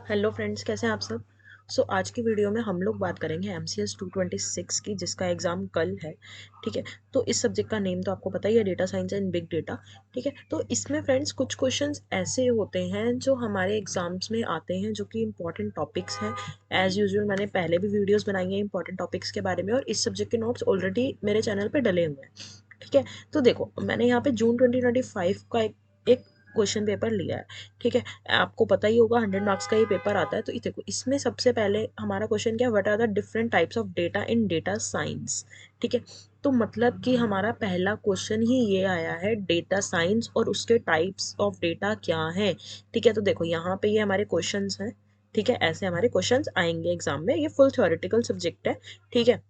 Hello friends, कैसे हैं आप सब। आज की वीडियो में हम लोग बात करेंगे MCS 226 की, जिसका एग्ज़ाम कल है। ठीक है। तो इस सब्जेक्ट का नेम तो आपको पता ही है, data science and big data. ठीक है। तो इसमें फ्रेंड्स कुछ क्वेश्चंस ऐसे होते हैं जो हमारे एग्जाम्स में आते हैं, जो कि इंपॉर्टेंट टॉपिक्स हैं। एज़ यूजुअल मैंने पहले भी वीडियोज़ बनाई हैं इंपॉर्टेंट टॉपिक्स के बारे में, और इस सब्जेक्ट के नोट्स ऑलरेडी मेरे चैनल पर डले हुए हैं। ठीक है। तो देखो, मैंने यहाँ पे जून 2025 का एक क्वेश्चन पेपर लिया है। ठीक है। आपको पता ही होगा 100 मार्क्स का ये पेपर आता है। तो देखो, इसमें सबसे पहले हमारा क्वेश्चन क्या है, what are the different types of data in data science. ठीक है। तो मतलब कि हमारा पहला क्वेश्चन ही ये आया है, डेटा साइंस और उसके टाइप्स ऑफ डेटा क्या है। ठीक है। तो देखो, यहाँ पे ये हमारे क्वेश्चंस हैं। ठीक है। ऐसे हमारे क्वेश्चंस आएंगे एग्जाम में। ये फुल थ्योरेटिकल सब्जेक्ट है। ठीक है।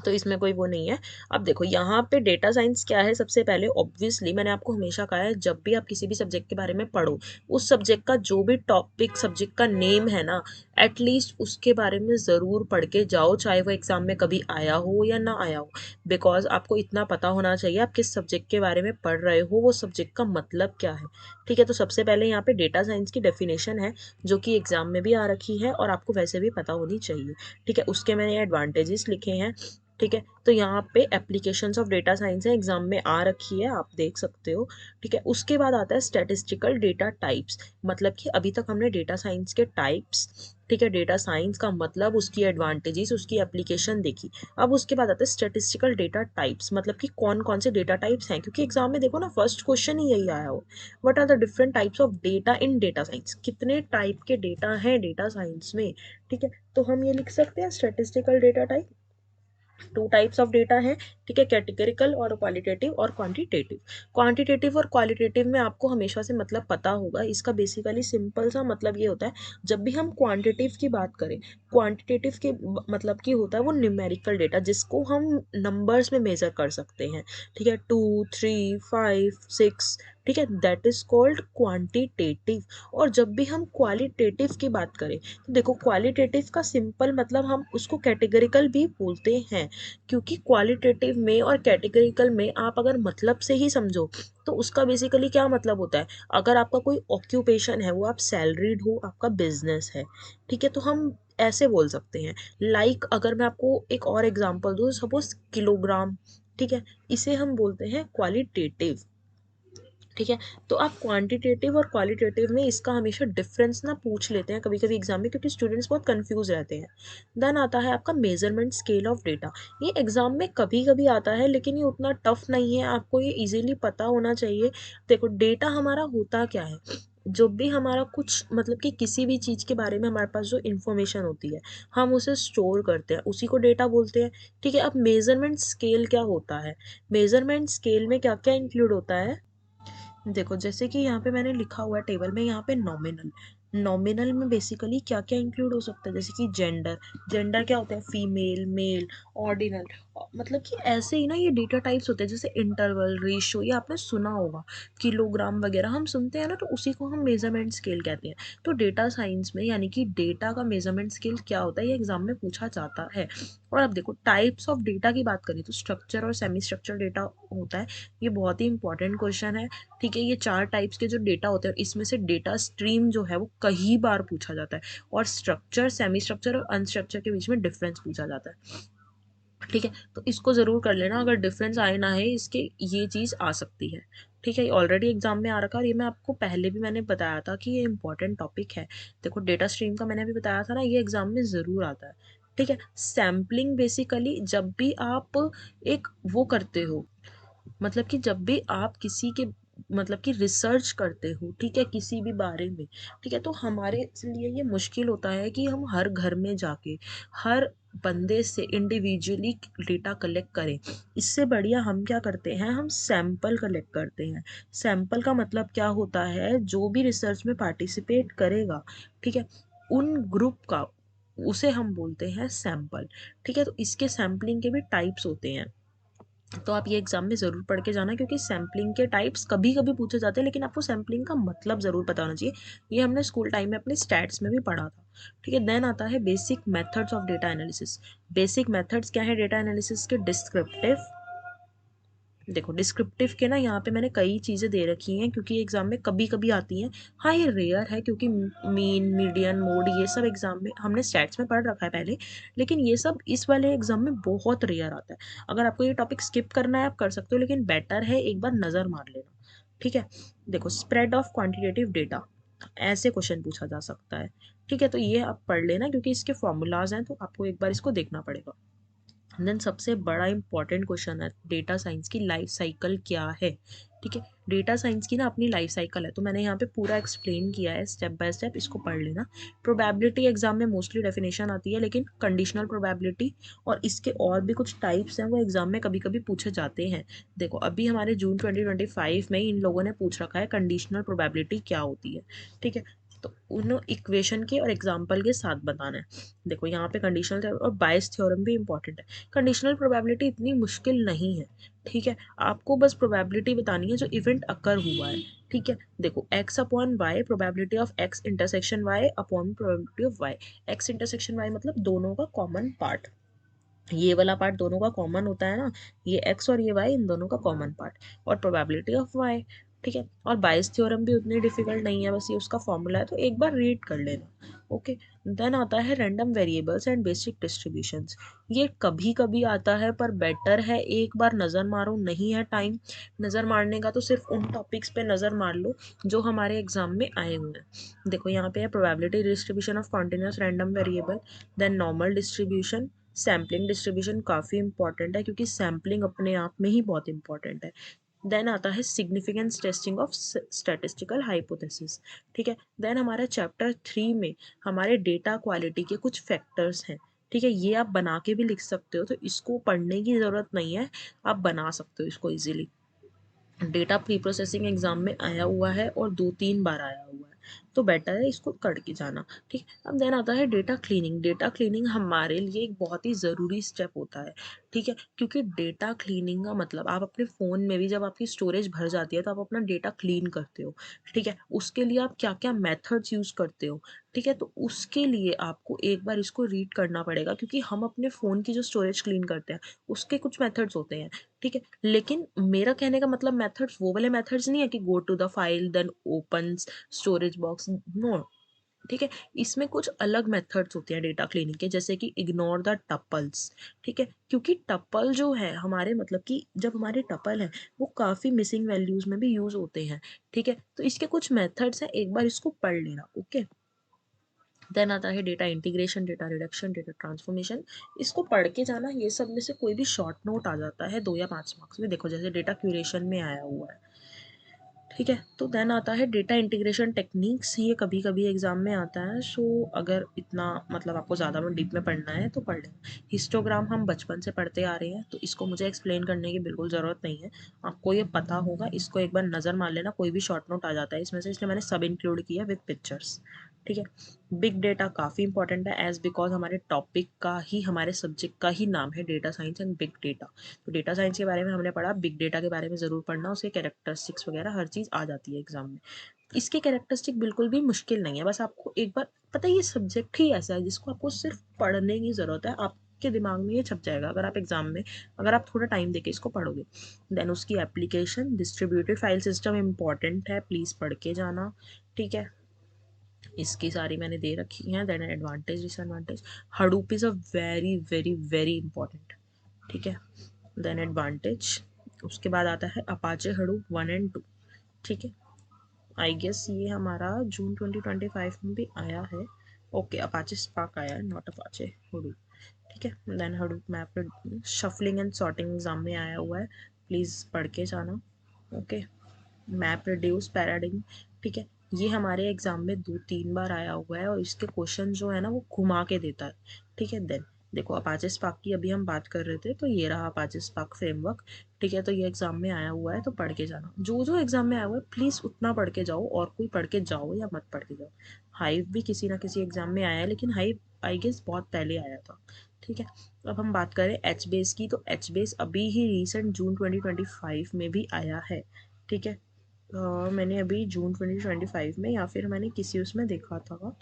तो इसमें कोई वो नहीं है। अब देखो, यहाँ पे डेटा साइंस क्या है। सबसे पहले ऑब्वियसली मैंने आपको हमेशा कहा है, जब भी आप किसी भी सब्जेक्ट के बारे में पढ़ो, उस सब्जेक्ट का जो भी टॉपिक सब्जेक्ट का नेम है ना, एटलीस्ट उसके बारे में ज़रूर पढ़ के जाओ, चाहे वो एग्जाम में कभी आया हो या ना आया हो। बिकॉज आपको इतना पता होना चाहिए आप किस सब्जेक्ट के बारे में पढ़ रहे हो, वो सब्जेक्ट का मतलब क्या है। ठीक है। तो सबसे पहले यहाँ पे डेटा साइंस की डेफिनेशन है, जो कि एग्जाम में भी आ रखी है और आपको वैसे भी पता होनी चाहिए। ठीक है। उसके मैंने एडवांटेजेस लिखे हैं। ठीक है। तो यहाँ पे एप्लीकेशंस ऑफ डेटा साइंस है, एग्जाम में आ रखी है, आप देख सकते हो। ठीक है। उसके बाद आता है स्टैटिस्टिकल डेटा टाइप्स। मतलब कि अभी तक हमने डेटा साइंस के टाइप्स, ठीक है, डेटा साइंस का मतलब, उसकी एडवांटेजेस, उसकी एप्लीकेशन देखी। अब उसके बाद आता है स्टैटिस्टिकल डेटा टाइप्स, मतलब कि कौन कौन से डेटा टाइप्स हैं, क्योंकि एग्जाम में देखो ना, फर्स्ट क्वेश्चन ही यही आया हो, what are the different types of data in data science. कितने टाइप के डेटा हैं डेटा साइंस में। ठीक है। तो हम ये लिख सकते हैं statistical data type. Two types of data है। ठीक है। कैटेगरिकल और क्वालिटेटिव और क्वांटिटेटिव। क्वांटिटेटिव और क्वालिटेटिव में आपको हमेशा से मतलब पता होगा। इसका बेसिकली सिंपल सा मतलब ये होता है, जब भी हम क्वांटिटेटिव की बात करें, क्वांटिटेटिव के मतलब की होता है वो न्यूमेरिकल डेटा, जिसको हम नंबर्स में मेजर कर सकते हैं। ठीक है। 2, 3, 5, 6। ठीक है। That is called quantitative. और जब भी हम क्वालिटेटिव की बात करें, तो देखो, क्वालिटेटिव का सिंपल मतलब हम उसको कैटेगरिकल भी बोलते हैं, क्योंकि क्वालिटेटिव में और कैटेगरिकल में आप अगर मतलब से ही समझो, तो उसका बेसिकली क्या मतलब होता है, अगर आपका कोई ऑक्यूपेशन है, वो आप सैलरीड हो, आपका बिजनेस है। ठीक है। तो हम ऐसे बोल सकते हैं। अगर मैं आपको एक और एग्जांपल दूँ, सपोज किलोग्राम। ठीक है। इसे हम बोलते हैं क्वालिटेटिव। ठीक है। तो आप क्वांटिटेटिव और क्वालिटेटिव में इसका हमेशा डिफरेंस ना पूछ लेते हैं कभी कभी एग्जाम में, क्योंकि स्टूडेंट्स बहुत कंफ्यूज रहते हैं। देन आता है आपका मेजरमेंट स्केल ऑफ डेटा। ये एग्जाम में कभी कभी आता है, लेकिन ये उतना टफ नहीं है, आपको ये इजीली पता होना चाहिए। देखो, डेटा हमारा होता क्या है, जो भी हमारा कुछ मतलब कि किसी भी चीज़ के बारे में हमारे पास जो इन्फॉर्मेशन होती है, हम उसे स्टोर करते हैं, उसी को डेटा बोलते हैं। ठीक है। अब मेजरमेंट स्केल क्या होता है, मेजरमेंट स्केल में क्या क्या इंक्लूड होता है। देखो, जैसे कि यहाँ पे मैंने लिखा हुआ है टेबल में, यहाँ पे नॉमिनल। नॉमिनल में बेसिकली क्या क्या इंक्लूड हो सकता है, जैसे कि जेंडर। जेंडर क्या होता है, फीमेल, मेल, ऑर्डिनल। मतलब कि ऐसे ही ना ये डेटा टाइप्स होते हैं, जैसे इंटरवल, रेशियो, ये आपने सुना होगा, किलोग्राम वगैरह हम सुनते हैं ना, तो उसी को हम मेजरमेंट स्केल कहते हैं। तो डेटा साइंस में यानी कि डेटा का मेजरमेंट स्केल क्या होता है, ये एग्जाम में पूछा जाता है। और अब देखो, टाइप्स ऑफ डेटा की बात करें तो स्ट्रक्चर और सेमी स्ट्रक्चर डेटा होता है। ये बहुत ही इंपॉर्टेंट क्वेश्चन है। ठीक है। ये 4 टाइप्स के जो डेटा होते हैं, इसमें से डेटा स्ट्रीम जो है वो कई बार पूछा जाता है, और स्ट्रक्चर, सेमी स्ट्रक्चर और अनस्ट्रक्चर के बीच में डिफरेंस पूछा जाता है। ठीक है। तो इसको ज़रूर कर लेना, अगर डिफरेंस आए ना है इसके, ये चीज़ आ सकती है। ठीक है। ऑलरेडी एग्जाम में आ रखा, और ये मैं आपको पहले भी मैंने बताया था कि ये इंपॉर्टेंट टॉपिक है। देखो, डेटा स्ट्रीम का मैंने अभी बताया था ना, ये एग्जाम में ज़रूर आता है। ठीक है। सैम्पलिंग बेसिकली जब भी आप एक वो करते हो, मतलब कि जब भी आप किसी के मतलब कि रिसर्च करते हो, ठीक है, किसी भी बारे में। ठीक है। तो हमारे लिए ये मुश्किल होता है कि हम हर घर में जाके हर बंदे से इंडिविजुअली डेटा कलेक्ट करें। इससे बढ़िया हम क्या करते हैं, हम सैंपल कलेक्ट करते हैं। सैंपल का मतलब क्या होता है, जो भी रिसर्च में पार्टिसिपेट करेगा, ठीक है, उन ग्रुप का, उसे हम बोलते हैं सैंपल। ठीक है। तो इसके सैम्पलिंग के भी टाइप्स होते हैं। तो आप ये एग्जाम में ज़रूर पढ़ के जाना, क्योंकि सैम्पलिंग के टाइप्स कभी कभी पूछे जाते हैं, लेकिन आपको सैम्पलिंग का मतलब ज़रूर पता होना चाहिए। ये हमने स्कूल टाइम में अपने स्टैट्स में भी पढ़ा था। ठीक है। देन आता है basic methods of data analysis. Basic methods क्या है डेटा एनालिसिस के, डिस्क्रिप्टिव, देखो डिस्क्रिप्टिव के ना यहाँ पे मैंने कई चीज़ें दे रखी हैं क्योंकि एग्जाम में कभी कभी आती हैं। हाँ ये रेयर है क्योंकि मीन मीडियन मोड ये सब एग्जाम में हमने स्टैट्स में पढ़ रखा है पहले, लेकिन ये सब इस वाले एग्जाम में बहुत रेयर आता है। अगर आपको ये टॉपिक स्किप करना है आप कर सकते हो, लेकिन बेटर है एक बार नज़र मार लेना। ठीक है, देखो स्प्रेड ऑफ क्वान्टिटेटिव डेटा, ऐसे क्वेश्चन पूछा जा सकता है। ठीक है, तो ये आप पढ़ लेना क्योंकि इसके फॉर्मूलाज हैं तो आपको एक बार इसको देखना पड़ेगा। देन सबसे बड़ा इंपॉर्टेंट क्वेश्चन है डेटा साइंस की लाइफ साइकिल क्या है। ठीक है, डेटा साइंस की ना अपनी लाइफ साइकिल है, तो मैंने यहाँ पे पूरा एक्सप्लेन किया है स्टेप बाय स्टेप, इसको पढ़ लेना। प्रोबेबिलिटी एग्जाम में मोस्टली डेफिनेशन आती है, लेकिन कंडीशनल प्रोबेबिलिटी और इसके और भी कुछ टाइप्स हैं वो एग्जाम में कभी कभी पूछे जाते हैं। देखो अभी हमारे जून 2025 में इन लोगों ने पूछ रखा है कंडीशनल प्रोबेबिलिटी क्या होती है। ठीक है, तो उन इक्वेशन के और एग्जाम्पल के साथ बताना है। देखो यहाँ पे कंडीशनल और बायस थ्योरम भी इंपॉर्टेंट है। कंडीशनल प्रोबेबिलिटी इतनी मुश्किल नहीं है। ठीक है, आपको बस प्रोबेबिलिटी बतानी है जो इवेंट अकर हुआ है। ठीक है, देखो x upon y, probability of x intersection y upon probability of y। x intersection y मतलब दोनों का कॉमन पार्ट, ये वाला पार्ट दोनों का कॉमन होता है ना, ये x और ये y इन दोनों का कॉमन पार्ट, और प्रोबेबिलिटी ऑफ y। ठीक है, और बायस थ्योरम भी उतनी डिफिकल्ट नहीं है, बस ये उसका फॉर्मूला है तो एक बार रीड कर लेना। ओके, देन आता है random variables and basic distributions. ये कभी कभी आता है पर बेटर है एक बार नज़र मारो, नहीं है टाइम नज़र मारने का तो सिर्फ उन टॉपिक्स पे नज़र मार लो जो हमारे एग्जाम में आए हुए हैं। देखो यहाँ पे है probability distribution of continuous random variable, then normal distribution, sampling distribution काफ़ी इंपॉर्टेंट है क्योंकि सैम्पलिंग अपने आप में ही बहुत इंपॉर्टेंट है। देन आता है significance testing of statistical hypothesis. ठीक है, देन हमारे चैप्टर 3 में हमारे डेटा क्वालिटी के कुछ फैक्टर्स हैं। ठीक है, ये आप बना के भी लिख सकते हो तो इसको पढ़ने की ज़रूरत नहीं है, आप बना सकते हो इसको easily. Data pre processing exam में आया हुआ है और 2-3 बार आया हुआ है, तो बेटर है इसको करके जाना। ठीक, अब देन आता है डेटा क्लीनिंग। डेटा क्लीनिंग हमारे लिए एक बहुत ही ज़रूरी स्टेप होता है। ठीक है, क्योंकि डेटा क्लीनिंग का मतलब आप अपने फ़ोन में भी जब आपकी स्टोरेज भर जाती है तो आप अपना डेटा क्लीन करते हो। ठीक है, उसके लिए आप क्या क्या मेथड्स यूज़ करते हो। ठीक है, तो उसके लिए आपको एक बार इसको रीड करना पड़ेगा क्योंकि हम अपने फ़ोन की जो स्टोरेज क्लीन करते हैं उसके कुछ मेथड्स होते हैं। ठीक है, लेकिन मेरा कहने का मतलब मेथड्स वो वाले मेथड्स नहीं है कि go to the file then open storage box, no. ठीक है, इसमें कुछ अलग मेथड्स होते हैं डेटा क्लीनिंग के, जैसे कि इग्नोर द टपल्स। ठीक है, क्योंकि टपल जो है हमारे मतलब कि जब हमारे टपल है वो काफ़ी मिसिंग वैल्यूज में भी यूज होते हैं। ठीक है, तो इसके कुछ मेथड्स हैं, एक बार इसको पढ़ लेना। ओके, देन आता है data integration, data reduction, data transformation. इसको पढ़ के जाना, ये सब में से कोई भी शॉर्ट नोट आ जाता है 2 या 5 मार्क्स में। देखो जैसे डेटा क्यूरेशन में आया हुआ है। ठीक है, तो देन आता है डेटा इंटीग्रेशन टेक्निक्स, ये कभी कभी एग्जाम में आता है। सो अगर इतना मतलब आपको ज़्यादा में डीप में पढ़ना है तो पढ़ लें। हिस्टोग्राम हम बचपन से पढ़ते आ रहे हैं तो इसको मुझे एक्सप्लेन करने की बिल्कुल ज़रूरत नहीं है, आपको ये पता होगा। इसको एक बार नज़र मार लेना, कोई भी शॉर्ट नोट आ जाता है इसमें से, इसलिए मैंने सब इंक्लूड किया विद पिक्चर्स। ठीक है, बिग डेटा काफ़ी इंपॉर्टेंट है एज बिकॉज हमारे टॉपिक का ही, हमारे सब्जेक्ट का ही नाम है data science and big data. तो डेटा साइंस के बारे में हमने पढ़ा, बिग डेटा के बारे में ज़रूर पढ़ना, उसके कैरेक्टरिस्टिक्स वगैरह हर चीज़ आ जाती है एग्जाम में। इसके कैरेक्टरिस्टिक बिल्कुल भी मुश्किल नहीं है, बस आपको एक बार पता है ये सब्जेक्ट ही ऐसा है जिसको आपको सिर्फ पढ़ने की ज़रूरत है, आपके दिमाग में ये छप जाएगा अगर आप एग्जाम में, अगर आप थोड़ा टाइम देके इसको पढ़ोगे। देन उसकी application, distributed file system important है, प्लीज़ पढ़ के जाना। ठीक है, इसकी सारी मैंने दे रखी हैं। Then advantage disadvantage, Hadoop is a very very very important. ठीक है, देन एडवांटेज, उसके बाद आता है अपाचे हडूप 1 एंड 2। ठीक है, आई गेस ये हमारा जून 2025 में भी आया है। ओके, अपाचे स्पार्क आया है, नॉट अपाचे हडूप। ठीक है, then Hadoop map shuffling and sorting exam में आया हुआ है, प्लीज़ पढ़ के जाना। Okay, map reduce paradigm. ठीक है, ये हमारे एग्जाम में 2-3 बार आया हुआ है और इसके क्वेश्चन जो है ना वो घुमा के देता है। ठीक है, देन देखो अपाचे स्पार्क की अभी हम बात कर रहे थे तो ये रहा अपाचे स्पार्क फ्रेमवर्क। ठीक है, तो ये एग्जाम में आया हुआ है तो पढ़ के जाना, जो जो एग्जाम में आया हुआ है प्लीज़ उतना पढ़ के जाओ, और कोई पढ़ के जाओ या मत पढ़ के जाओ। हाइव भी किसी ना किसी एग्जाम में आया है, लेकिन हाइव आई गेस बहुत पहले आया था। ठीक है, अब हम बात करें एच बेस की, तो एच बेस अभी ही रिसेंट जून 2025 में भी आया है। ठीक है, मैंने अभी जून 2025 में या फिर मैंने किसी उसमें देखा था।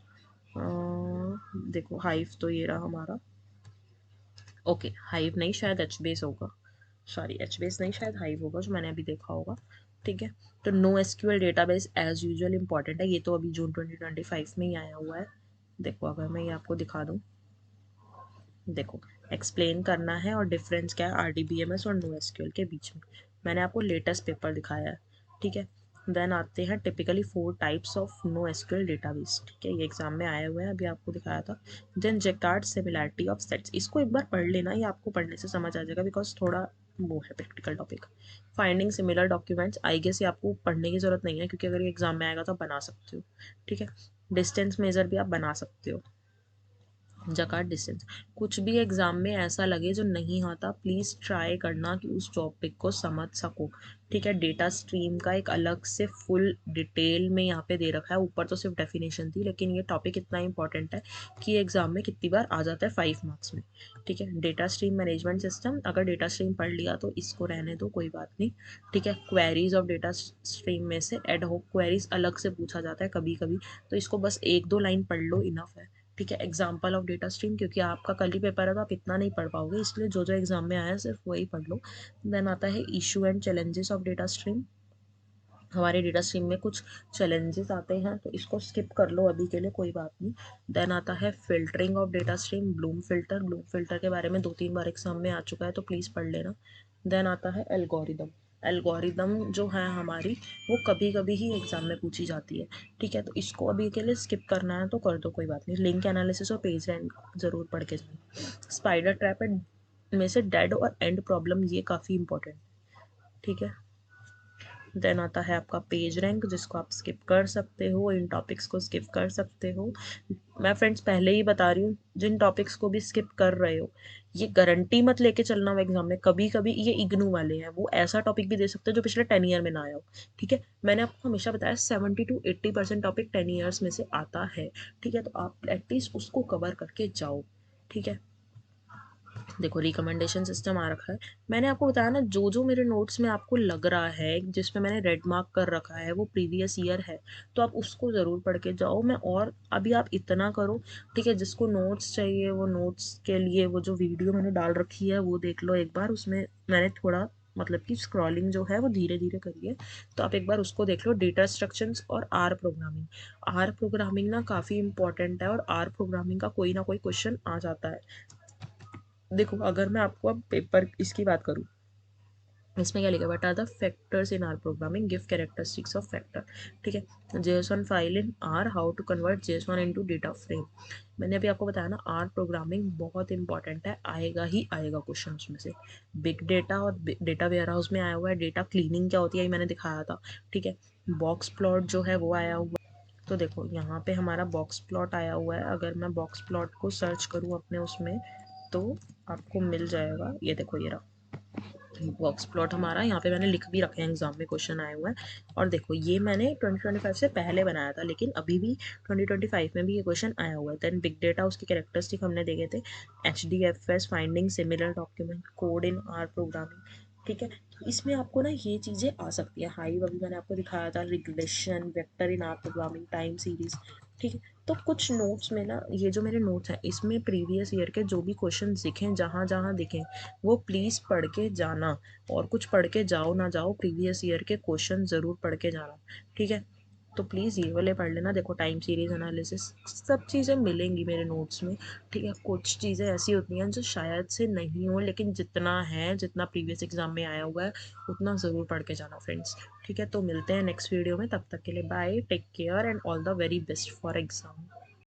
देखो हाइव तो ये रहा हमारा। ओके, हाइव नहीं शायद एच बेस होगा। सॉरी HBase नहीं, शायद हाइव होगा जो मैंने अभी देखा होगा। ठीक है, तो no SQL database as usual important है, ये तो अभी जून 2025 में ही आया हुआ है। देखो अगर मैं ये आपको दिखा दूँ, देखो एक्सप्लेन करना है और डिफरेंस क्या है RDBMS और नो एसक्यूएल के बीच में। मैंने आपको लेटेस्ट पेपर दिखाया है। ठीक है, देन आते हैं typically 4 types of no SQL database. ठीक है, ये एग्जाम में आया हुआ है, अभी आपको दिखाया था। Then Jaccard similarity of sets, इसको एक बार पढ़ लेना, ये आपको पढ़ने से समझ आ जाएगा बिकॉज थोड़ा वो है practical topic. Finding similar documents, I guess ये आपको पढ़ने की जरूरत नहीं है क्योंकि अगर ये एग्जाम में आएगा तो आप बना सकते हो। ठीक है, डिस्टेंस मेजर भी आप बना सकते हो। जकार्ड डिस्टेंस, कुछ भी एग्जाम में ऐसा लगे जो नहीं आता, प्लीज़ ट्राई करना कि उस टॉपिक को समझ सको। ठीक है, डेटा स्ट्रीम का एक अलग से फुल डिटेल में यहाँ पे दे रखा है, ऊपर तो सिर्फ डेफिनेशन थी, लेकिन ये टॉपिक इतना इंपॉर्टेंट है कि एग्जाम में कितनी बार आ जाता है 5 मार्क्स में। ठीक है, डेटा स्ट्रीम मैनेजमेंट सिस्टम, अगर डेटा स्ट्रीम पढ़ लिया तो इसको रहने दो, कोई बात नहीं। ठीक है, क्वेरीज ऑफ डेटा स्ट्रीम में से एड हॉक क्वेरीज अलग से पूछा जाता है कभी कभी, तो इसको बस 1-2 लाइन पढ़ लो, इनफ है। ठीक है, एग्जाम्पल ऑफ डेटा स्ट्रीम, क्योंकि आपका कल ही पेपर है तो आप इतना नहीं पढ़ पाओगे, इसलिए जो जो एग्जाम में आया सिर्फ वही पढ़ लो। देन आता है issue and challenges of data stream, हमारे डेटा स्ट्रीम में कुछ चैलेंजेस आते हैं तो इसको स्किप कर लो अभी के लिए, कोई बात नहीं। देन आता है filtering of data stream, Bloom filter, Bloom filter के बारे में 2-3 बार एग्जाम में आ चुका है तो प्लीज़ पढ़ लेना। देन आता है एल्गोरिदम, एल्गोरिदम जो है हमारी, वो कभी कभी ही एग्जाम में पूछी जाती है। ठीक है, तो इसको अभी के लिए स्किप करना है तो कर दो, कोई बात नहीं। लिंक एनालिसिस और पेज रैंक ज़रूर पढ़ के जाना। स्पाइडर ट्रैप में से डेड और एंड प्रॉब्लम, ये काफ़ी इंपॉर्टेंट। ठीक है, देन आता है आपका पेज रैंक, जिसको आप स्किप कर सकते हो, इन टॉपिक्स को स्किप कर सकते हो। मैं फ्रेंड्स पहले ही बता रही हूँ, जिन टॉपिक्स को भी स्किप कर रहे हो, ये गारंटी मत लेके चलना वो एग्जाम में, कभी कभी ये इग्नू वाले हैं, वो ऐसा टॉपिक भी दे सकते हैं जो पिछले 10 ईयर में ना आया हो। ठीक है, मैंने आपको हमेशा बताया 70 to 80% टॉपिक 10 ईयर्स में से आता है। ठीक है, तो आप एटलीस्ट उसको कवर करके जाओ। ठीक है, देखो रिकमेंडेशन सिस्टम आ रखा है, मैंने आपको बताया ना, जो जो मेरे नोट्स में आपको लग रहा है जिसमें मैंने रेड मार्क कर रखा है वो प्रीवियस ईयर है, तो आप उसको ज़रूर पढ़ के जाओ। मैं और अभी आप इतना करो। ठीक है, जिसको नोट्स चाहिए वो नोट्स के लिए वो जो वीडियो मैंने डाल रखी है वो देख लो एक बार, उसमें मैंने थोड़ा मतलब कि स्क्रॉलिंग जो है वो धीरे धीरे करी है, तो आप एक बार उसको देख लो। डेटा स्ट्रक्चर्स और आर प्रोग्रामिंग, आर प्रोग्रामिंग ना काफ़ी इंपॉर्टेंट है और आर प्रोग्रामिंग का कोई ना कोई क्वेश्चन आ जाता है। देखो अगर मैं आपको अब पेपर इसकी बात करूँ, इसमें क्या लिखा है, but are the factors in R programming give characteristics of factor. ठीक है, JSON file in R, how to convert JSON into data frame. मैंने अभी आपको बताया ना, आर प्रोग्रामिंग बहुत इंपॉर्टेंट है, आएगा ही आएगा क्वेश्चन उसमें से। बिग डेटा और डेटा वेयर हाउस में आया हुआ है, डेटा क्लीनिंग क्या होती है ये मैंने दिखाया था। ठीक है, बॉक्स प्लॉट जो है वो आया हुआ है, तो देखो यहाँ पे हमारा बॉक्स प्लॉट आया हुआ है, अगर मैं बॉक्स प्लॉट को सर्च करूँ अपने उसमें तो आपको मिल जाएगा, ये देखो ये रहा बॉक्स प्लॉट हमारा, यहाँ पे मैंने लिख भी रखे हैं, एग्जाम में क्वेश्चन आए हुए हैं। और देखो ये मैंने 2025 से पहले बनाया था, लेकिन अभी भी 2025 में भी ये क्वेश्चन आया हुआ है। देन बिग डेटा, उसके कैरेक्टरिस्टिक हमने देखे थे, HDFS, finding similar document, code इन आर प्रोग्रामिंग। ठीक है, इसमें आपको ना ये चीज़ें आ सकती है, हाइव अभी मैंने आपको दिखाया था, रिग्रेशन, वेक्टर इन आर प्रोग्रामिंग, टाइम सीरीज। ठीक है, तो कुछ नोट्स में ना, ये जो मेरे नोट्स हैं इसमें प्रीवियस ईयर के जो भी क्वेश्चन दिखें, जहाँ जहाँ दिखें वो प्लीज़ पढ़ के जाना, और कुछ पढ़ के जाओ ना जाओ, प्रीवियस ईयर के क्वेश्चन ज़रूर पढ़ के जाना। ठीक है, तो प्लीज़ ये वाले पढ़ लेना। देखो टाइम सीरीज एनालिसिस, सब चीज़ें मिलेंगी मेरे नोट्स में। ठीक है, कुछ चीज़ें ऐसी होती हैं जो शायद से नहीं हो, लेकिन जितना है, जितना प्रीवियस एग्जाम में आया हुआ है उतना ज़रूर पढ़ के जाना फ्रेंड्स। ठीक है, तो मिलते हैं नेक्स्ट वीडियो में, तब तक के लिए bye, take care and all the very best for exam.